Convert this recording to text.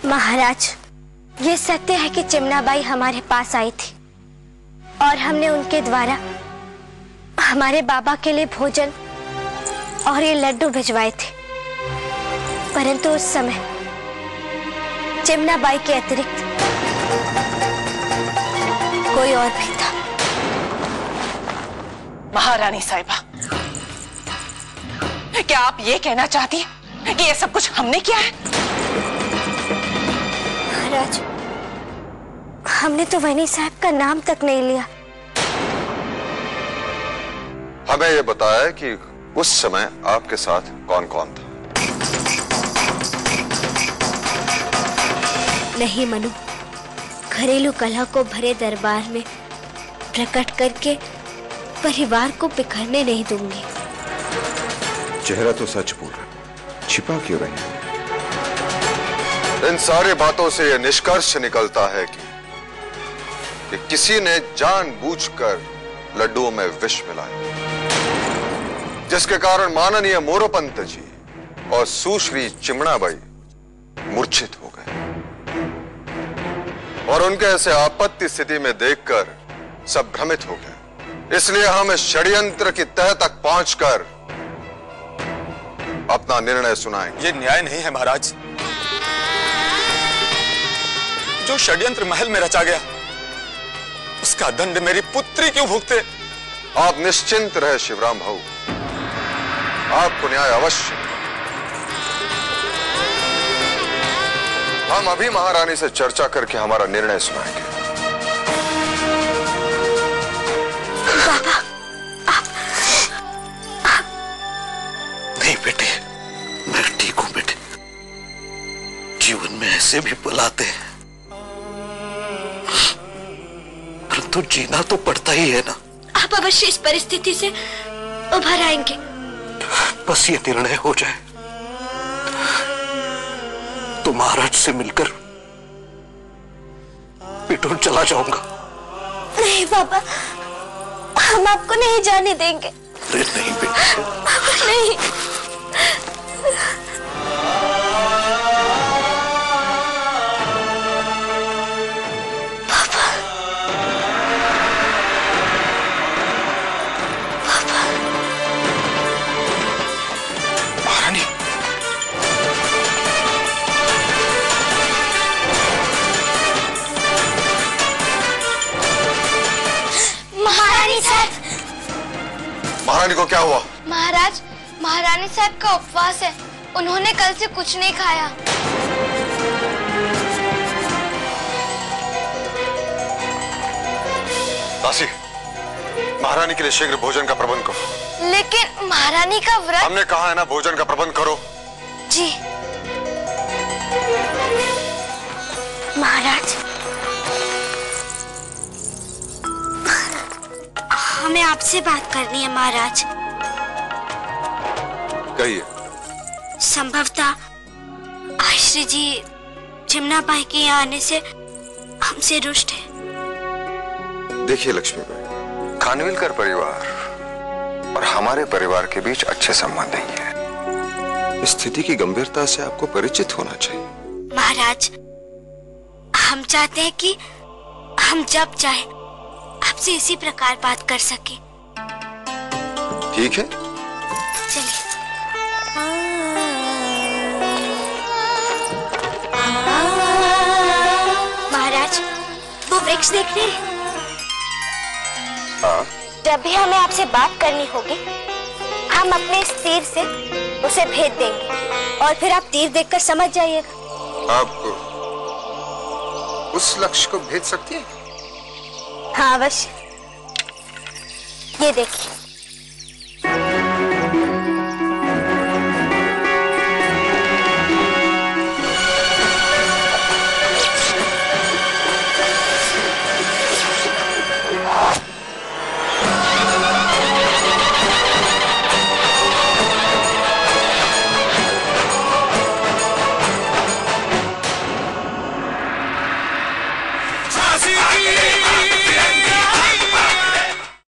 महाराज, ये सत्य है कि चिमनाबाई हमारे पास आई थी और हमने उनके द्वारा हमारे बाबा के लिए भोजन और ये लड्डू भिजवाए थे, परंतु उस समय चिमनाबाई के अतिरिक्त कोई और भी था। महारानी साहिबा, क्या आप ये कहना चाहती हैं कि ये सब कुछ हमने किया है? महाराज, हमने तो वनी साहब का नाम तक नहीं लिया। हमें ये बताया कि उस समय आपके साथ कौन कौन था? नहीं मनु, घरेलू कलह को भरे दरबार में प्रकट करके परिवार को बिखरने नहीं दूंगी। चेहरा तो सच बोल रहा, छिपा क्यों रही है? इन सारी बातों से यह निष्कर्ष निकलता है कि किसी ने जानबूझकर लड्डुओं में विष मिलाया, जिसके कारण माननीय मोरोपंत जी और सुश्री चिमनाबाई मूर्छित हो गए और उनके ऐसे आपत्ति स्थिति में देखकर सब भ्रमित हो गए। इसलिए हम इस षड्यंत्र की तह तक पहुंचकर अपना निर्णय सुनाएंगे। ये न्याय नहीं है महाराज। जो षड्यंत्र महल में रचा गया, उसका दंड मेरी पुत्री क्यों भुगते? आप निश्चिंत रहे शिवराम भाऊ, आपको न्याय अवश्य। हम अभी महारानी से चर्चा करके हमारा निर्णय सुनाएंगे। बाबा, नहीं बेटे, मैं ठीक हूं बेटे। जीवन में ऐसे भी पल आते हैं, परंतु जीना तो पड़ता ही है ना। आप अवश्य इस परिस्थिति से उभर आएंगे। बस ये निर्णय हो जाए तो महाराज से मिलकर पिटूर चला जाऊंगा। नहीं बाबा, हम आपको नहीं जाने देंगे। अरे नहीं बेटे, नहीं। महारानी, महारानी साहब। महारानी को क्या हुआ? महाराज, महारानी साहब का उपवास है, उन्होंने कल से कुछ नहीं खाया। दासी, महारानी के लिए शीघ्र भोजन का प्रबंध करो। लेकिन महारानी का व्रत। हमने कहा है ना, भोजन का प्रबंध करो। जी महाराज, हमें आपसे बात करनी है महाराज। कहिए। संभवतः आश्री जी चिमनाबाई के यहाँ आने से हमसे रुष्ट है। देखिए लक्ष्मीबाई, खानविलकर परिवार और हमारे परिवार के बीच अच्छे संबंध नहीं है। स्थिति की गंभीरता से आपको परिचित होना चाहिए। महाराज, हम चाहते हैं कि हम जब चाहे आपसे इसी प्रकार बात कर सके। ठीक है, चलिए। महाराज, वो वृक्ष देख रहे हैं? हाँ। जब भी हमें आपसे बात करनी होगी, हम अपने इस तीर से उसे भेद देंगे और फिर आप तीर देखकर समझ जाइएगा। आप उस लक्ष्य को भेज सकती हैं? हाँ अवश्य। ये देखिए।